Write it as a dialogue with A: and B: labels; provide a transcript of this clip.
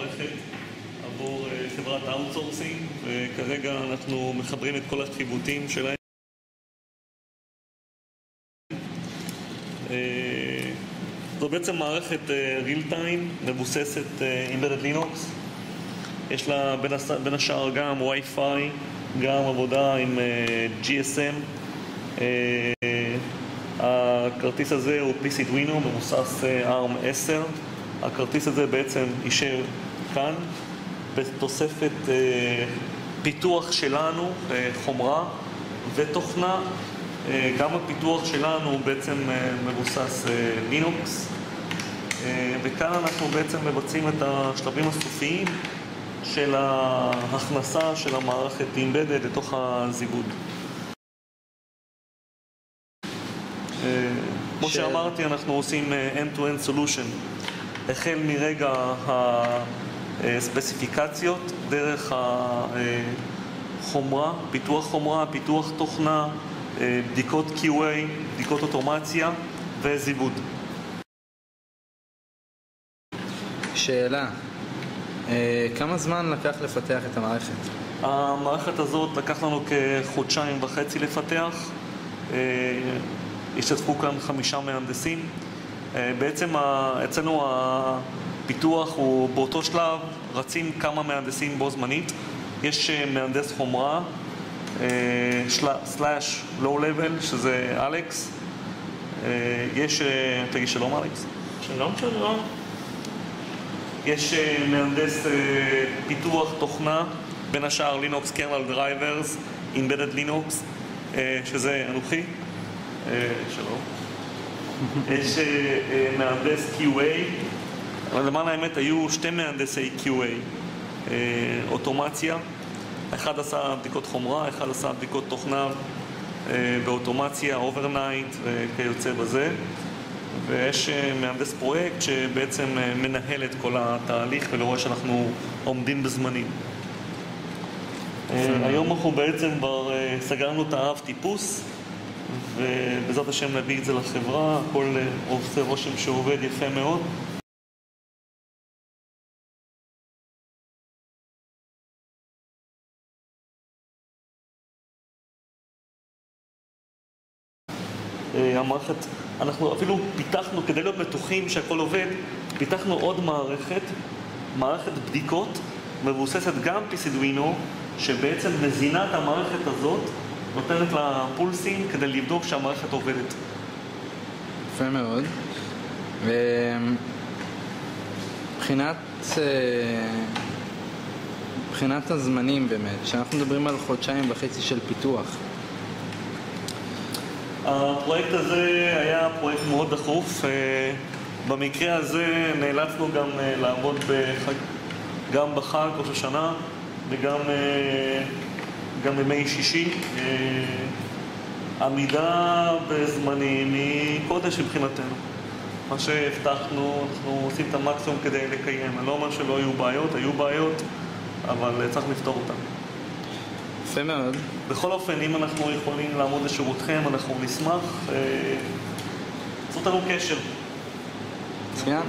A: מערכת עבור חברת אאוטסורסינג, וכרגע אנחנו מחברים את כל החיבוטים שלהם. זו בעצם מערכת real time מבוססת Embedded Linux. יש לה בין השאר גם Wi-Fi, גם עבודה עם GSM. הכרטיס הזה הוא PC Arduino מבוסס ARM 10. הכרטיס הזה בעצם יישאר כאן בתוספת פיתוח שלנו, חומרה ותוכנה. גם הפיתוח שלנו בעצם מבוסס לינוקס, וכאן אנחנו בעצם מבצעים את השלבים הסופיים של ההכנסה של המערכת Embedded לתוך הזיבוד. כמו שאמרתי, אנחנו עושים end-to-end solution, החל מרגע הספציפיקציות, דרך החומרה, פיתוח תוכנה, בדיקות QA, בדיקות אוטומציה וזיבוד.
B: שאלה, כמה זמן לקח לפתח את המערכת?
A: המערכת הזאת לקח לנו כחודשיים וחצי לפתח. השתתפו כאן 5 מהנדסים. בעצם אצלנו הפיתוח הוא באותו שלב, רצים כמה מהנדסים בו זמנית. יש מהנדס חומרה, סלאש לואו לבל, שזה אלכס. יש, תגיד שלום אלכס.
C: שלום, שלום.
A: יש מהנדס פיתוח תוכנה, בין השאר Linux Kernel Drivers, Embedded Linux, שזה אנוכי. שלום. יש מהנדס QA, אבל למען האמת היו 2 מהנדסי QA, אוטומציה. אחד עשה בדיקות חומרה, אחד עשה בדיקות תוכנה באוטומציה, אוברנייט וכיוצא בזה. ויש מהנדס פרויקט שבעצם מנהל את כל התהליך ולראות שאנחנו עומדים בזמנים. היום אנחנו בעצם כבר סגרנו את האב טיפוס, ובעזרת השם נביא את זה לחברה. הכל עושה רושם שעובד יפה מאוד. המערכת, אנחנו אפילו פיתחנו, כדי להיות בטוחים שהכל עובד, פיתחנו עוד מערכת בדיקות מבוססת גם PC Arduino, שבעצם מזינה את המערכת הזאת, נותנת לה פולסים כדי לבדוק שהמערכת עובדת.
B: יפה מאוד. מבחינת הזמנים באמת, שאנחנו מדברים על חודשיים וחצי של פיתוח.
A: הפרויקט הזה היה פרויקט מאוד דחוף. במקרה הזה נאלצנו גם לעבוד גם בחג, ראש השנה, וגם בימי שישי. עמידה בזמנים היא קודש מבחינתנו. מה שהבטחנו, אנחנו עושים את המקסימום כדי לקיים. אני לא אומר שלא היו בעיות, היו בעיות, אבל צריך לפתור אותן.
B: יפה מאוד.
A: בכל אופן, אם אנחנו יכולים לעמוד לשירותכם, אנחנו נשמח. לעשות לנו קשר.
B: מצוין.